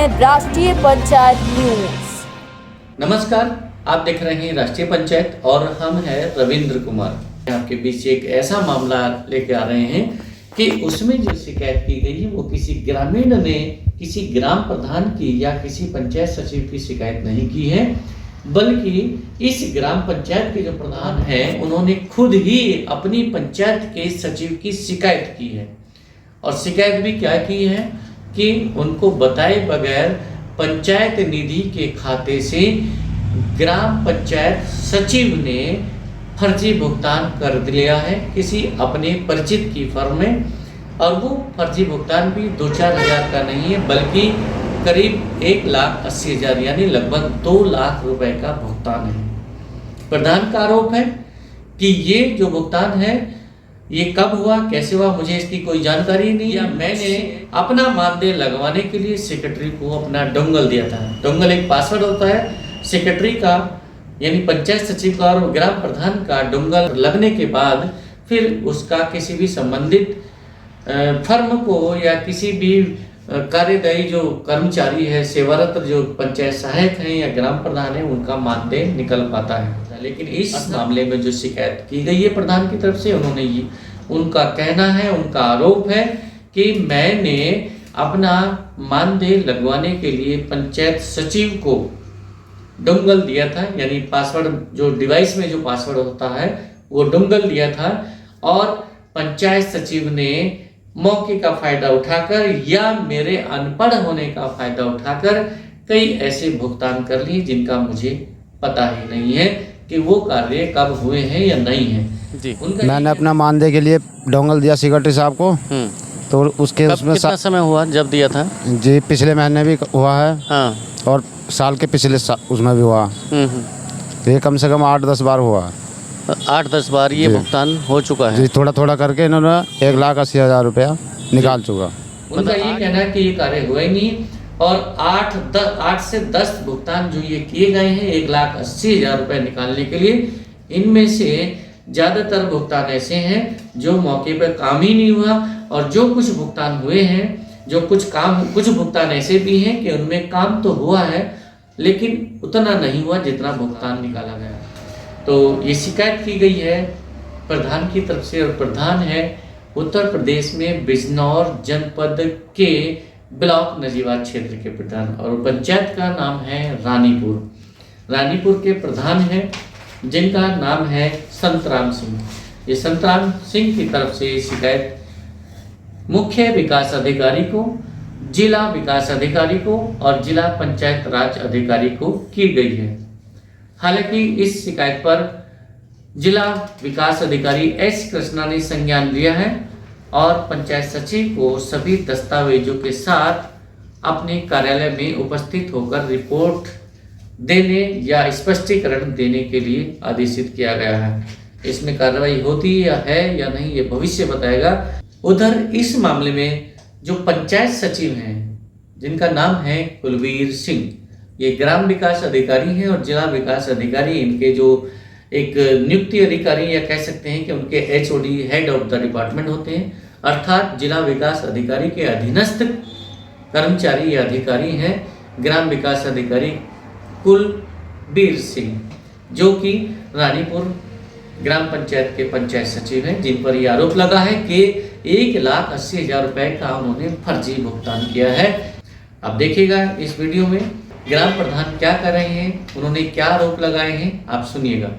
हैं राष्ट्रीय पंचायत न्यूज। नमस्कार, आप देख रहे हैं राष्ट्रीय पंचायत और हम हैं रविंद्र कुमार। आपके बीच एक ऐसा मामला लेके आ रहे हैं कि उसमें जो शिकायत की गई है वो किसी ग्रामीण ने किसी ग्राम प्रधान की या किसी पंचायत सचिव की शिकायत नहीं की है, बल्कि इस ग्राम पंचायत के जो प्रधान हैं उन्होंने खुद ही अपनी पंचायत के सचिव की शिकायत की है। और शिकायत भी क्या की है कि उनको बताए बगैर पंचायत निधि के खाते से ग्राम पंचायत सचिव ने फर्जी भुगतान कर लिया है किसी अपने परिचित की फर्म में। और वो फर्जी भुगतान भी 2-4 हज़ार का नहीं है, बल्कि करीब 1,80,000 यानी लगभग 2 लाख रुपए का भुगतान है। प्रधान का आरोप है कि ये जो भुगतान है ये कब हुआ, कैसे हुआ, मुझे इसकी कोई जानकारी नहीं है। मैंने अपना मानदेय लगवाने के लिए सेक्रेटरी को अपना डोंगल दिया था। डोंगल एक पासवर्ड होता है सेक्रेटरी का, यानी पंचायत सचिव का और ग्राम प्रधान का डोंगल लगने के बाद फिर उसका किसी भी संबंधित फर्म को या किसी भी कार्यदायी जो कर्मचारी है, सेवारत जो पंचायत सहायक हैं या ग्राम प्रधान है, उनका मानदेय निकल पाता है। लेकिन इस मामले में जो शिकायत की गई है प्रधान की तरफ से, उन्होंने ये उनका कहना है, उनका आरोप है कि मैंने अपना मानदेय लगवाने के लिए पंचायत सचिव को डोंगल दिया था, यानी पासवर्ड जो डिवाइस में जो पासवर्ड होता है वो डोंगल दिया था, और पंचायत सचिव ने मौके का फायदा उठाकर या मेरे अनपढ़ होने का फायदा उठाकर कई ऐसे भुगतान कर लिए जिनका मुझे पता ही नहीं है कि वो कार्य कब हुए हैं या नहीं है जी। मैंने अपना मानदेय के लिए डोंगल दिया सेक्रेटरी साहब को, तो उसके उसमें कितना समय हुआ जब दिया था? जी पिछले महीने भी हुआ है। हाँ। और साल के पिछले उसमें भी हुआ। ये कम से कम 8-10 बार हुआ। 8-10 बार ये भुगतान हो चुका है जी। थोड़ा थोड़ा करके इन्होंने 1,80,000 रुपया निकाल चुका। उनका ये कहना है कि ये कार्य हुआ ही नहीं, और 8 से 10 भुगतान जो ये किए गए हैं 1,80,000 रुपये निकालने के लिए, इनमें से ज़्यादातर भुगतान ऐसे हैं जो मौके पर काम ही नहीं हुआ, और जो कुछ भुगतान हुए हैं, जो कुछ भुगतान ऐसे भी हैं कि उनमें काम तो हुआ है लेकिन उतना नहीं हुआ जितना भुगतान निकाला गया। तो ये शिकायत की गई है प्रधान की तरफ से, और प्रधान है उत्तर प्रदेश में बिजनौर जनपद के ब्लॉक नजीबाद क्षेत्र के प्रधान, और पंचायत का नाम है रानीपुर के प्रधान हैं जिनका नाम है संतराम सिंह। ये संतराम सिंह की तरफ से शिकायत मुख्य विकास अधिकारी को, जिला विकास अधिकारी को और जिला पंचायत राज अधिकारी को की गई है। हालांकि इस शिकायत पर जिला विकास अधिकारी एस कृष्णा ने संज्ञान लिया है और पंचायत सचिव को सभी दस्तावेजों के साथ अपने कार्यालय में उपस्थित होकर रिपोर्ट देने या स्पष्टीकरण देने के लिए आदेशित किया गया है। इसमें कार्रवाई होती है या नहीं ये भविष्य बताएगा। उधर इस मामले में जो पंचायत सचिव हैं जिनका नाम है कुलवीर सिंह, ये ग्राम विकास अधिकारी हैं और जिला विकास अधिकारी इनके जो एक नियुक्ति अधिकारी या कह सकते हैं कि उनके HOD head of the department होते हैं, अर्थात जिला विकास अधिकारी के अधीनस्थ कर्मचारी या अधिकारी हैं ग्राम विकास अधिकारी कुलवीर सिंह, जो कि रानीपुर ग्राम पंचायत के पंचायत सचिव हैं, जिन पर यह आरोप लगा है कि 1,80,000 रुपये का उन्होंने फर्जी भुगतान किया है। अब देखिएगा इस वीडियो में ग्राम प्रधान क्या कर रहे हैं, उन्होंने क्या आरोप लगाए हैं, आप सुनिएगा।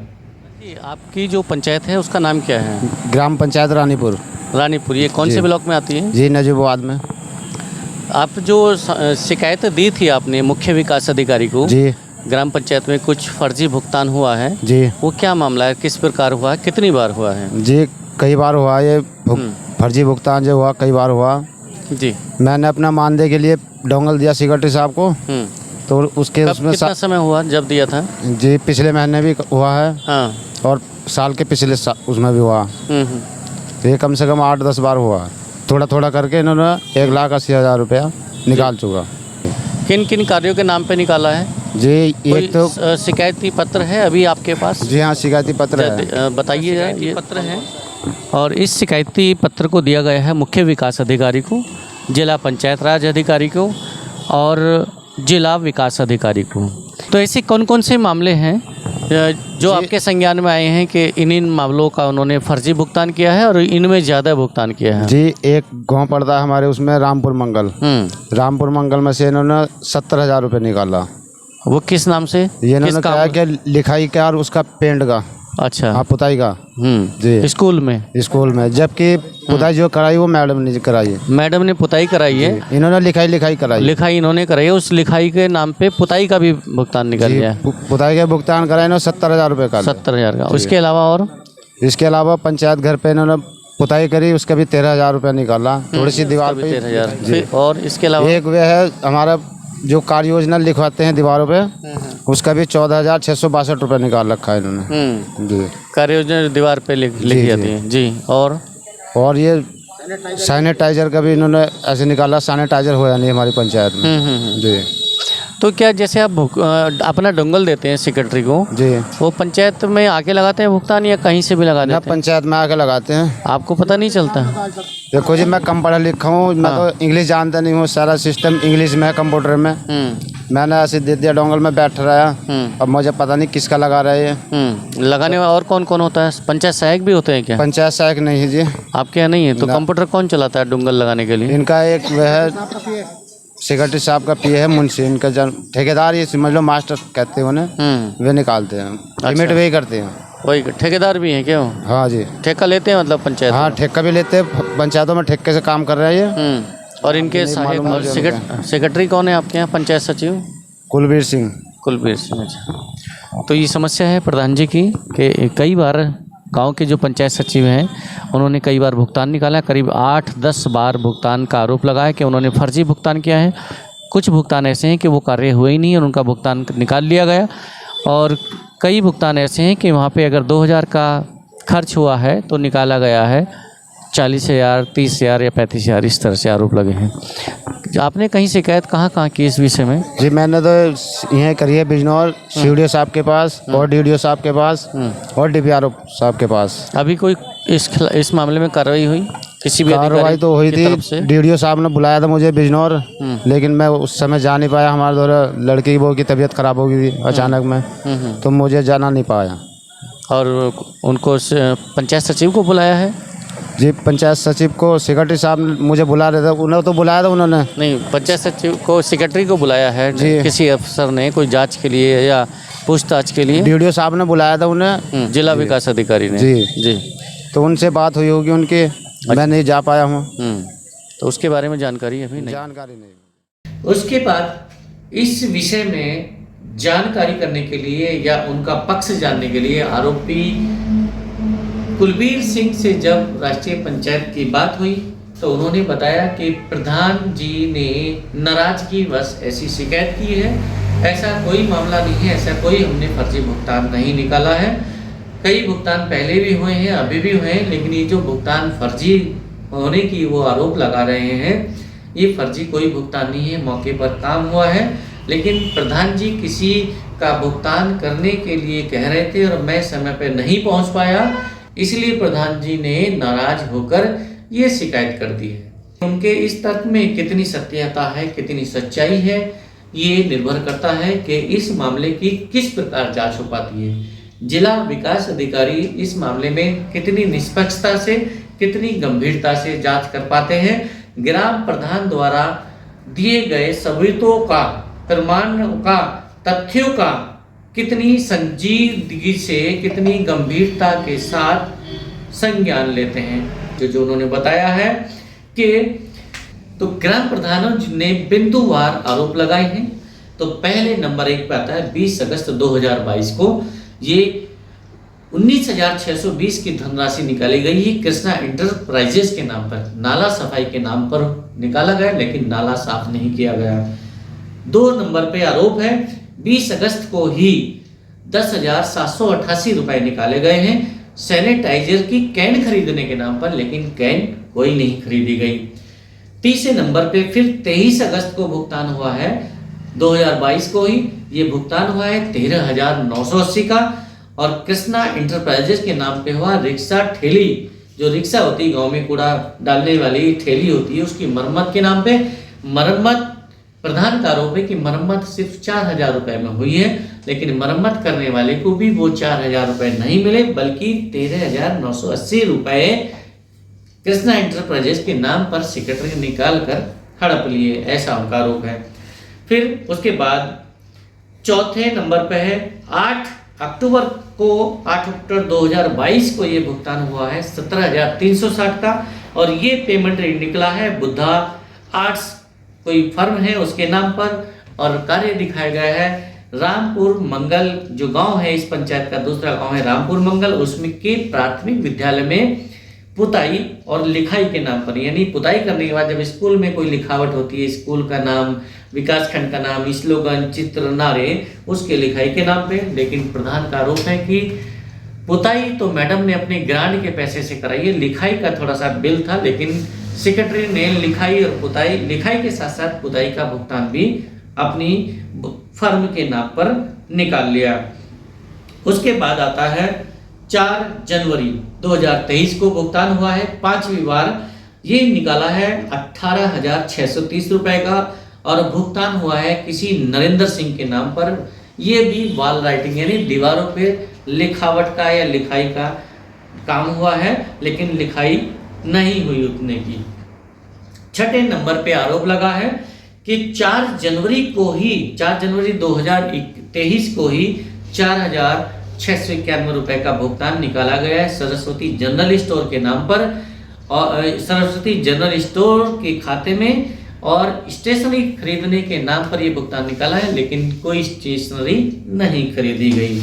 आपकी जो पंचायत है उसका नाम क्या है? ग्राम पंचायत रानीपुर। ये कौन से ब्लॉक में आती है? जी नजीबाबाद में। आप जो शिकायत दी थी आपने मुख्य विकास अधिकारी को जी, ग्राम पंचायत में कुछ फर्जी भुगतान हुआ है जी, वो क्या मामला है, किस प्रकार हुआ है, कितनी बार हुआ है? जी कई बार हुआ ये फर्जी भुगतान जो हुआ, कई बार हुआ जी। मैंने अपना मानदेय के लिए डोंगल दिया सेक्रेटरी साहब को, तो उसके उसमें कितना समय हुआ जब दिया था? जी पिछले महीने भी हुआ है। हाँ। और साल के पिछले उसमें भी हुआ। ये कम से कम 8-10 बार हुआ। थोड़ा थोड़ा करके इन्होंने 1,80,000 रुपया निकाल चुका। किन किन कार्यों के नाम पे निकाला है? जी एक तो शिकायती पत्र है अभी आपके पास? जी हाँ, शिकायती पत्र है। बताइए। ये पत्र है और इस शिकायती पत्र को दिया गया है मुख्य विकास अधिकारी को, जिला पंचायत राज अधिकारी को और जिला विकास अधिकारी को। तो ऐसे कौन कौन से मामले हैं जो आपके संज्ञान में आए हैं कि इन मामलों का उन्होंने फर्जी भुगतान किया है और इनमें ज़्यादा भुगतान किया है? जी, एक गांव पड़ता है हमारे उसमें रामपुर मंगल। रामपुर मंगल में से इन्होंने 70,000 रुपये निकाला। वो किस नाम से? ये इन्होंने कहा कि लिखाई का और उसका पेंट का। अच्छा। हाँ, पुताई का। जी, स्कूल में, जबकि पुताई जो कराई वो मैडम ने कराई है। मैडम ने पुताई कराई है, इन्होंने लिखाई कराई। लिखाई इन्होंने कराई है, उस लिखाई के नाम पे पुताई का भी भुगतान निकल गया है। पुताई का भुगतान कराया इन्होंने 70,000 रुपये का। 70,000 का। उसके अलावा और इसके अलावा पंचायत घर पे इन्होंने पुताई करी, उसका भी 13,000 रुपये निकाला। थोड़ी सी दीवार पे 13,000। और इसके अलावा एक वे है हमारा जो कार्य योजना लिखवाते हैं दीवारों पे, उसका भी 14,662 रुपये निकाल रखा है इन्होंने। जी, कार्य योजना दीवार पे लिखी जाती है जी। और ये सैनिटाइजर का भी इन्होंने ऐसे निकाला। सैनिटाइजर होया नहीं हमारी पंचायत में। जी। तो क्या जैसे आप अपना डोंगल देते हैं सेक्रेटरी को जी, वो पंचायत में आके लगाते हैं भुगतान या कहीं से भी लगा देते हैं? पंचायत में आके लगाते हैं। आपको पता नहीं चलता? देखो जी, मैं कम पढ़ा लिखा हूँ, मैं तो इंग्लिश जानता नहीं हूँ। सारा सिस्टम इंग्लिश में है कंप्यूटर में। मैंने ऐसे दे दिया, डोंगल में बैठ रहा। अब मुझे पता नहीं किसका लगा रहा है ये। लगाने में और कौन कौन होता है? पंचायत सहायक भी होते हैं क्या? पंचायत सहायक नहीं है जी। आपके यहाँ नहीं है? तो कंप्यूटर कौन चलाता है डोंगल लगाने के लिए? इनका एक वह है सेक्रेटरी साहब का पीए है, मुंशी। इनका ठेकेदार ये समझ लो, मास्टर कहते हैं उन्हें। वे निकालते हैं। पेमेंट वही करते हैं। वही ठेकेदार भी हैं क्या? हाँ जी, ठेका लेते हैं मतलब पंचायत? हाँ, ठेका भी लेते हैं। पंचायतों में ठेके से काम कर रहे हैं ये। और इनके सहायक और सेक्रेटरी कौन है आपके यहाँ? पंचायत सचिव कुलबीर सिंह। अच्छा। तो ये समस्या है प्रधान जी की कि कई बार गांव के जो पंचायत सचिव हैं उन्होंने कई बार भुगतान निकाला। करीब 8-10 बार भुगतान का आरोप लगाया कि उन्होंने फर्जी भुगतान किया है। कुछ भुगतान ऐसे हैं कि वो कार्य हुए ही नहीं और उनका भुगतान निकाल लिया गया, और कई भुगतान ऐसे हैं कि वहाँ पे अगर 2,000 का खर्च हुआ है तो निकाला गया है 40,000, 30,000 या 35,000। इस तरह से आरोप लगे हैं। आपने कहीं शिकायत कहाँ की इस विषय में? जी, मैंने तो यह करी है बिजनौर सीडीओ साहब के पास और डीडीओ साहब के पास और डीपीआरओ साहब के पास। अभी कोई इस मामले में कार्रवाई हुई? किसी भी कार्रवाई तो हुई थी। डीडीओ साहब ने बुलाया था मुझे बिजनौर, लेकिन मैं उस समय जा नहीं पाया। हमारे द्वारा लड़की की बहू की तबीयत खराब हो गई थी अचानक में, तो मुझे जाना नहीं पाया। और उनको पंचायत सचिव को बुलाया है? जी, पंचायत सचिव को सेक्रेटरी साहब मुझे बुला रहे थे। उन्हें तो बुलाया था उन्होंने। नहीं, पंचायत सचिव को सेक्रेटरी को बुलाया है जी। किसी अफसर ने कोई जांच के लिए या पूछताछ के लिए? डीडीओ साहब ने बुलाया था उन्हें, जिला विकास अधिकारी ने। जी। तो उनसे बात हुई होगी उनकी। मैं नहीं जा पाया हूँ। तो उसके बारे में जानकारी अभी नहीं? जानकारी नहीं। उसके बाद इस विषय में जानकारी करने के लिए या उनका पक्ष जानने के लिए आरोपी कुलबीर सिंह से जब राष्ट्रीय पंचायत की बात हुई तो उन्होंने बताया कि प्रधान जी ने नाराजगीवश ऐसी शिकायत की है। ऐसा कोई मामला नहीं है, ऐसा कोई हमने फर्जी भुगतान नहीं निकाला है। कई भुगतान पहले भी हुए हैं, अभी भी हुए हैं, लेकिन ये जो भुगतान फर्जी होने की वो आरोप लगा रहे हैं, ये फर्जी कोई भुगतान नहीं है। मौके पर काम हुआ है, लेकिन प्रधान जी किसी का भुगतान करने के लिए कह रहे थे और मैं समय पर नहीं पहुंच पाया, इसलिए प्रधान जी ने नाराज होकर ये शिकायत कर दी है। उनके इस तर्क में कितनी सत्यता है, कितनी सच्चाई है, ये निर्भर करता है कि इस मामले की किस प्रकार जांच हो पाती है। जिला विकास अधिकारी इस मामले में कितनी निष्पक्षता से, कितनी गंभीरता से जांच कर पाते हैं। ग्राम प्रधान द्वारा दिए गए सबूतों का, प्रमाणों का, तथ्यों का कितनी संजीदगी से, कितनी गंभीरता के साथ संज्ञान लेते हैं। जो उन्होंने बताया है कि तो ग्राम प्रधानों ने बिंदुवार आरोप लगाए हैं। तो पहले नंबर 1 पे आता है 20 अगस्त 2022 को ये 19,620 की धनराशि निकाली गई है कृष्णा इंटरप्राइजेस के नाम पर। नाला सफाई के नाम पर निकाला गया, लेकिन नाला साफ नहीं किया गया। 2 नंबर पे आरोप है 20 अगस्त को ही 10,788 रुपए निकाले गए हैं सैनिटाइजर की कैन खरीदने के नाम पर, लेकिन कैन कोई नहीं खरीदी गई। तीसरे नंबर पे फिर 23 अगस्त को भुगतान हुआ है 2022 को ही ये भुगतान हुआ है 13,980 का, और कृष्णा इंटरप्राइजेस के नाम पे हुआ रिक्शा ठेली, जो रिक्शा होती है गांव में कूड़ा डालने वाली ठेली होती है, उसकी मरम्मत के नाम पे मरम्मत प्रधान का आरोप है कि मरम्मत सिर्फ 4,000 रुपए में हुई है, लेकिन मरम्मत करने वाले को भी वो 4,000 रुपए नहीं मिले, बल्कि 13,980 रुपए कृष्णा इंटरप्राइजेस के नाम पर सेक्रेटरी निकाल कर हड़प लिए, ऐसा उनका आरोप है। फिर उसके बाद चौथे नंबर पे है 8 अक्टूबर 2022 को ये भुगतान हुआ है 17,360 का, और ये पेमेंट निकला है बुद्धा आर्ट्स कोई फर्म है उसके नाम पर, और कार्य दिखाया गया है रामपुर मंगल, जो गांव है इस पंचायत का दूसरा गांव है रामपुर मंगल, उसमें के प्राथमिक विद्यालय में पुताई और लिखाई के नाम पर। यानी पुताई करने के बाद जब स्कूल में कोई लिखावट होती है, स्कूल का नाम, विकास खंड का नाम, स्लोगन, चित्र, नारे, उसके लिखाई के नाम पे। लेकिन प्रधान का आरोप है कि पुताई तो मैडम ने अपने ग्रांट के पैसे से कराई है, लिखाई का थोड़ा सा बिल था, लेकिन सेक्रेटरी ने लिखाई और पुताई, लिखाई के साथ साथ पुताई का भुगतान भी अपनी फर्म के नाम पर निकाल लिया। उसके बाद आता है 4 जनवरी 2023 को भुगतान हुआ है 5वीं बार, ये निकाला है 18,630 रुपए का, और भुगतान हुआ है किसी नरेंद्र सिंह के नाम पर। ये भी वॉल राइटिंग यानी दीवारों पे लिखावट का या लिखाई का काम हुआ है, लेकिन लिखाई नहीं हुई उतने की। छठे नंबर पे आरोप लगा है कि 4 जनवरी 2023 को ही 4,691 रुपए का भुगतान निकाला गया है सरस्वती जनरल स्टोर के नाम पर, और सरस्वती जनरल स्टोर के खाते में, और स्टेशनरी खरीदने के नाम पर यह भुगतान निकाला है, लेकिन कोई स्टेशनरी नहीं खरीदी गई।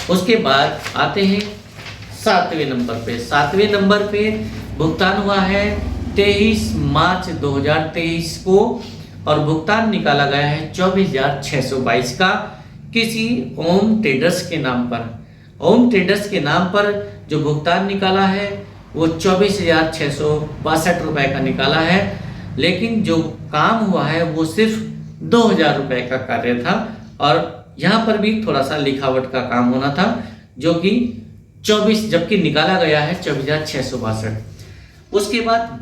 उसके बाद आते हैं 7वें नंबर पे। 7वें नंबर पे भुगतान हुआ है 23 मार्च 2023 को, और भुगतान निकाला गया है 24,622 का किसी ओम ट्रेडर्स के नाम पर। ओम ट्रेडर्स के नाम पर जो भुगतान निकाला है वो 24,662 रुपए का निकाला है, लेकिन जो काम हुआ है वो सिर्फ 2,000 रुपए का कार्य था, और यहाँ पर भी थोड़ा सा लिखावट का काम होना था, जो कि 24 जबकि निकाला गया है 24,662। उसके बाद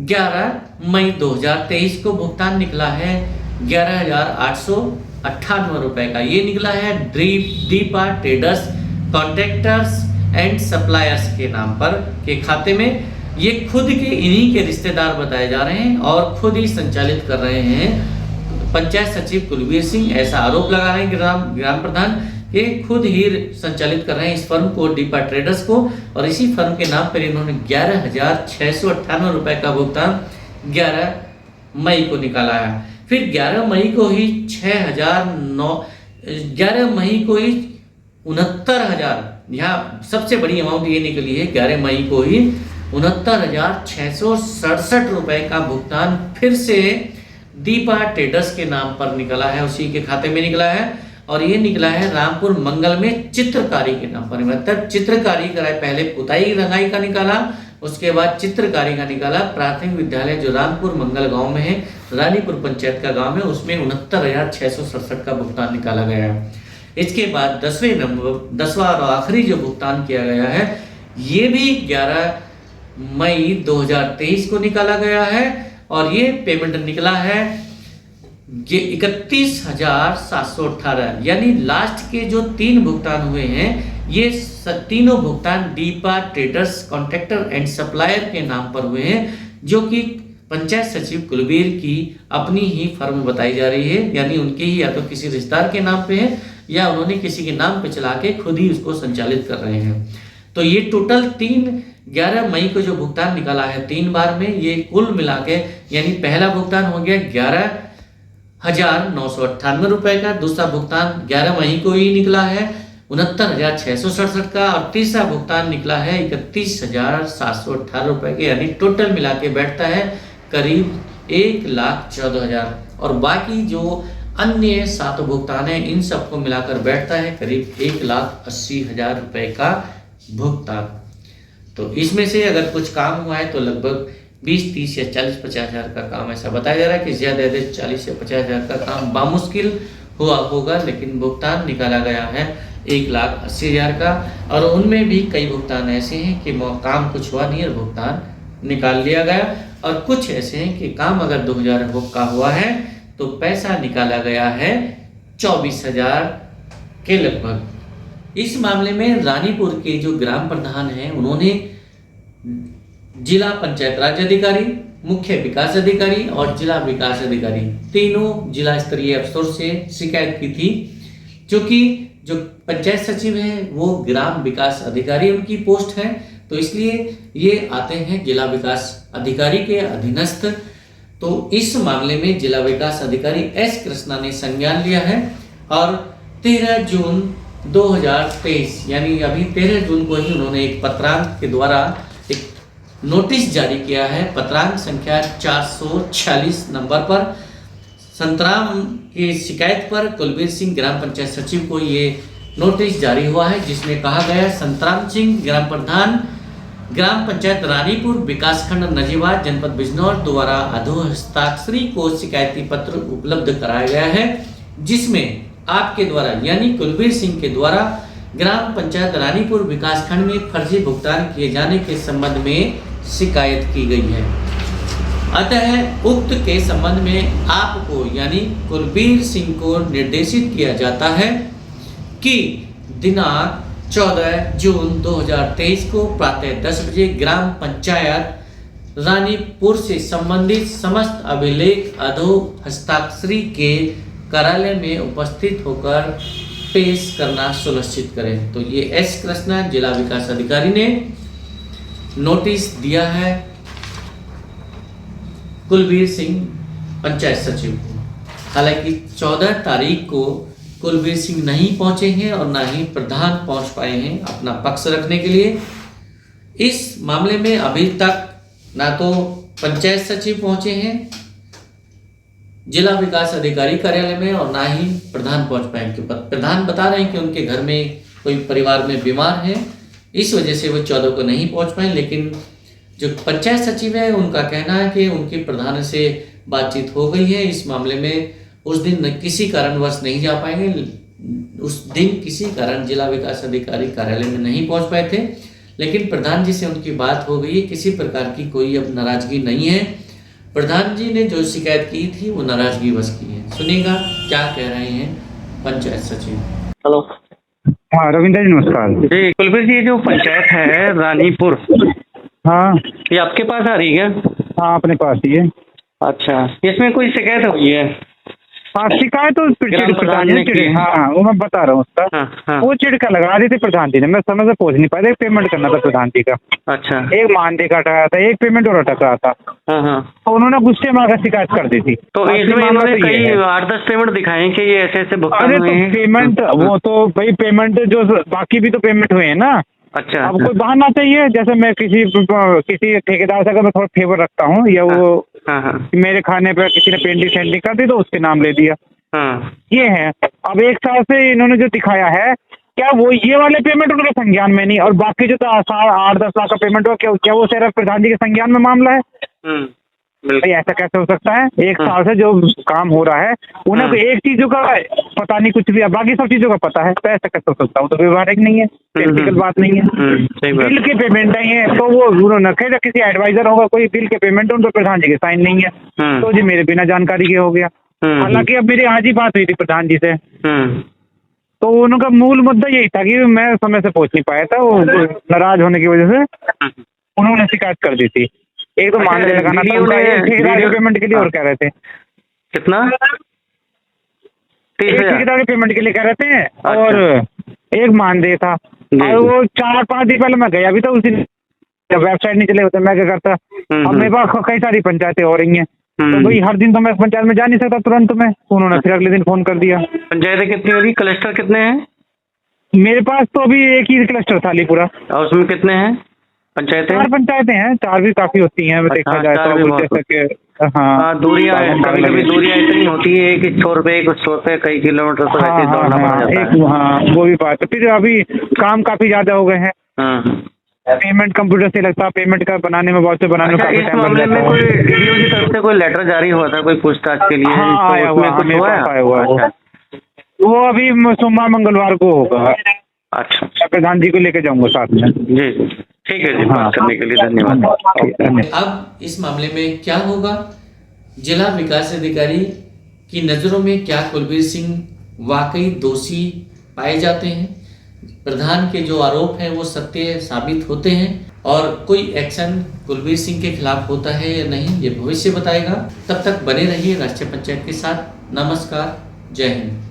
11 मई 2023 को भुगतान निकला है 11,898 रुपए का। ये निकला है Deepa traders contractors and suppliers के नाम पर के खाते में। ये खुद के इन्हीं के रिश्तेदार बताए जा रहे हैं और खुद ही संचालित कर रहे हैं। पंचायत सचिव कुलवीर सिंह ऐसा आरोप लगा रहे हैं ग्राम प्रधान के खुद ही संचालित कर रहे हैं इस फर्म को, दीपा ट्रेडर्स को, और इसी फर्म के नाम पर इन्होंने 11,698 रुपए का भुगतान 11 मई को निकाला है। फिर 11 मई को ही 69,000, यहाँ सबसे बड़ी अमाउंट ये निकली है 11 मई को ही 69,667 रुपए का भुगतान फिर से दीपा ट्रेडर्स के नाम पर निकला है, उसी के खाते में निकला है, और ये निकला है रामपुर मंगल में चित्रकारी के नाम पर। मतलब चित्रकारी कराए, पहले पुताई रंगाई का निकाला, उसके बाद चित्रकारी का निकाला। प्राथमिक विद्यालय जो रामपुर मंगल गांव में है, रानीपुर पंचायत का गांव है, उसमें 69,667 का भुगतान निकाला गया है। इसके बाद 10वां और आखिरी जो भुगतान किया गया है ये भी 11 मई 2023 को निकाला गया है, और ये पेमेंट निकला है ये 31,718। यानी लास्ट के जो 3 भुगतान हुए हैं ये तीनों भुगतान Deepa traders contractor and supplier के नाम पर हुए हैं, जो कि पंचायत सचिव कुलवीर की अपनी ही फर्म बताई जा रही है। यानी उनके ही या तो किसी रिश्तेदार के नाम पे है या उन्होंने किसी के नाम पे चला के खुद ही उसको संचालित कर रहे हैं। तो ये टोटल 11 मई को जो भुगतान निकाला है 3 बार में, ये कुल मिला के यानी पहला भुगतान हो गया 11,998 रुपए का, दूसरा भुगतान 11 मई को ही निकला है 69,667 का, और तीसरा भुगतान निकला है 31,718 रुपए के। यानी टोटल मिला के बैठता है करीब 1,14,000, और बाकी जो अन्य 7 भुगतान है इन सबको मिलाकर बैठता है करीब 1,80,000 रुपए का भुगतान। तो इसमें से अगर कुछ काम हुआ है तो लगभग 20, 30 या 40, 50,000 का काम ऐसा बताया जा रहा है कि ज्यादा 40 या 50,000 का काम बामुश्किल हुआ होगा, लेकिन भुगतान निकाला गया है 1,80,000 का। और उनमें भी कई भुगतान ऐसे हैं कि काम कुछ हुआ नहीं और भुगतान निकाल लिया गया। और कुछ ऐसे हैं कि काम अगर 2000 का हुआ है तो पैसा निकाला गया है 24,000 के लगभग। इस मामले में रानीपुर के जो ग्राम प्रधान हैं उन्होंने जिला पंचायत राज अधिकारी, मुख्य विकास अधिकारी और जिला विकास अधिकारी तीनों जिला स्तरीय अफसरों से शिकायत की थी, क्योंकि जो पंचायत सचिव हैं वो ग्राम विकास अधिकारी उनकी पोस्ट है, तो इसलिए ये आते हैं जिला विकास अधिकारी के अधीनस्थ। तो इस मामले में जिला विकास अधिकारी एस कृष्णा ने संज्ञान लिया है और 13 जून 2023 यानी अभी 13 जून को ही उन्होंने एक पत्रांक के द्वारा एक नोटिस जारी किया है, पत्रांक संख्या 446 नंबर पर। संतराम की शिकायत पर कुलबीर सिंह ग्राम पंचायत सचिव को ये नोटिस जारी हुआ है, जिसमें कहा गया संतराम सिंह ग्राम प्रधान ग्राम पंचायत रानीपुर विकासखंड नजीबाद जनपद बिजनौर द्वारा अधोहस्ताक्षरी को शिकायती पत्र उपलब्ध कराया गया है, जिसमें आपके द्वारा यानी कुलबीर सिंह के द्वारा ग्राम पंचायत रानीपुर विकासखंड में फर्जी भुगतान किए जाने के संबंध में शिकायत की गई है। अतः उक्त के संबंध में आपको यानी कुलबीर सिंह को निर्देशित किया जाता है कि दिनांक 14 जून 2023 को प्रातः 10 बजे ग्राम पंचायत रानीपुर से संबंधित समस्त अभिलेख अधो हस्ताक्षरी के कार्यालय में उपस्थित होकर पेश करना सुनिश्चित करें। तो ये एस कृष्णा जिला विकास अधिकारी ने नोटिस दिया है कुलबीर सिंह पंचायत सचिव को। हालांकि 14 तारीख को कुलबीर सिंह नहीं पहुंचे हैं और ना ही प्रधान पहुंच पाए हैं अपना पक्ष रखने के लिए। इस मामले में अभी तक ना तो पंचायत सचिव पहुंचे हैं जिला विकास अधिकारी कार्यालय में और ना ही प्रधान पहुंच पाए, क्योंकि प्रधान बता रहे हैं कि उनके घर में कोई परिवार में बीमार है, इस वजह से वो 14 को नहीं पहुंच पाए। लेकिन जो पंचायत सचिव है उनका कहना है कि उनके प्रधान से बातचीत हो गई है इस मामले में, उस दिन किसी कारणवश नहीं जा पाएंगे। उस दिन किसी कारण जिला विकास अधिकारी कार्यालय में नहीं पहुंच पाए थे, लेकिन प्रधान जी से उनकी बात हो गई है, किसी प्रकार की कोई अब नाराजगी नहीं है। प्रधान जी ने जो शिकायत की थी वो नाराजगी बस की है। सुनिएगा क्या कह रहे हैं पंचायत सचिव। हेलो। हाँ रविंद्र जी नमस्कार। जी कुलबीर जी, जो पंचायत है रानीपुर, हाँ ये आपके पास आ रही है? हाँ अपने पास ही है। अच्छा, इसमें कोई शिकायत हुई है? हाँ शिकायत तो प्रधान ने की है। हाँ वो मैं बता रहा हूँ उसका। हाँ। वो चिड़का लगा रही थी प्रधान जी ने, मैं समय से पहुंच नहीं पाया, एक पेमेंट करना था प्रधान जी का। अच्छा। एक मानदेय का अटका था, एक पेमेंट और अटक रहा था, हाँ। तो उन्होंने गुस्से में आकर शिकायत कर दी थी। तो इसमें इन्होंने कई 8-10 पेमेंट दिखाए कि ये ऐसे भुगतान अरे हुए हैं। तो पेमेंट वो तो भाई पेमेंट जो बाकी भी तो पेमेंट हुए हैं ना। अच्छा। अब कोई बहाना चाहिए, जैसे मैं किसी ठेकेदार से अगर मैं थोड़ा फेवर रखता हूँ या वो हाँ। मेरे खाने पे किसी ने पेंटिंग सेंटिंग कर दी तो उसके नाम ले दिया, हाँ। ये है। अब 1 साल से इन्होंने जो दिखाया है, क्या वो ये वाले पेमेंट उनके संज्ञान में नहीं और बाकी जो 8-10 लाख का पेमेंट हुआ क्या वो सिर्फ प्रधान जी के संज्ञान में मामला है? भाई ऐसा कैसे हो सकता है? 1 साल से जो काम हो रहा है उन्हें तो एक चीजों का पता नहीं कुछ भी, बाकी सब चीजों का पता है, तो ऐसा कैसे हो सकता है? वो तो व्यवहारिक नहीं है, टेक्निकल बात नहीं है। बिल के पेमेंट नहीं है तो वो उन्होंने खैर किसी एडवाइजर होगा, कोई बिल के पेमेंट उन पर प्रधान जी के साइन नहीं है, तो जी मेरे बिना जानकारी के हो गया। हालांकि अब मेरी आज ही बात हुई थी प्रधान जी से, तो उनका मूल मुद्दा यही था कि मैं समय से पहुंच नहीं पाया था, वो नाराज होने की वजह से उन्होंने शिकायत कर दी थी। एक तो मानदेय लगाना था ठेकेदार के पेमेंट के लिए, और कह रहे थे कितना? ठेकेदार के पेमेंट के लिए कह रहे थे, और एक मानदेय था। और वो 4-5 दिन पहले मैं गया भी था, उस दिन वेबसाइट नहीं चले होते मैं क्या करता। अब मेरे पास कई सारी पंचायतें हो रही हैं, तो भाई हर दिन तो मैं पंचायत में जा नहीं सकता तुरंत में, उन्होंने फिर अगले दिन फोन कर दिया। पंचायतें कितनी होगी? क्लस्टर कितने हैं? मेरे पास तो अभी एक ही क्लस्टर था अलीपुरा। और उसमें कितने हैं पंचायतें? 4 पंचायतें हैं, 4 भी काफी होती हैं देखा जाए तो। हाँ दूरियां कभी दूरियां इतनी होती है कि 100 रुपए कई किलोमीटर तो ऐसे दौड़ना पड़ जाता है। हाँ वो भी बात है। फिर अभी काम काफी ज्यादा हो गए हैं, पेमेंट कंप्यूटर से लगता है, पेमेंट का बनाने में बहुत से बनाने में काफी टाइम लग जाता है। कोई डीडीओ की तरफ से कोई लेटर जारी हुआ था कोई पूछताछ के लिए? हाँ आया हुआ है, वो अभी सोमवार मंगलवार को होगा। अच्छा, प्रधान जी को लेके जाऊंगा साथ में। जी ठीक है जी, बात करने के लिए धन्यवाद। धन्यवाद। अब इस मामले में क्या होगा, जिला विकास अधिकारी की नज़रों में क्या कुलबीर सिंह वाकई दोषी पाए जाते हैं, प्रधान के जो आरोप हैं वो सत्य साबित होते हैं और कोई एक्शन कुलबीर सिंह के खिलाफ होता है या नहीं, ये भविष्य बताएगा। तब तक बने रहिए राष्ट्रीय पंचायत के साथ। नमस्कार, जय हिंद।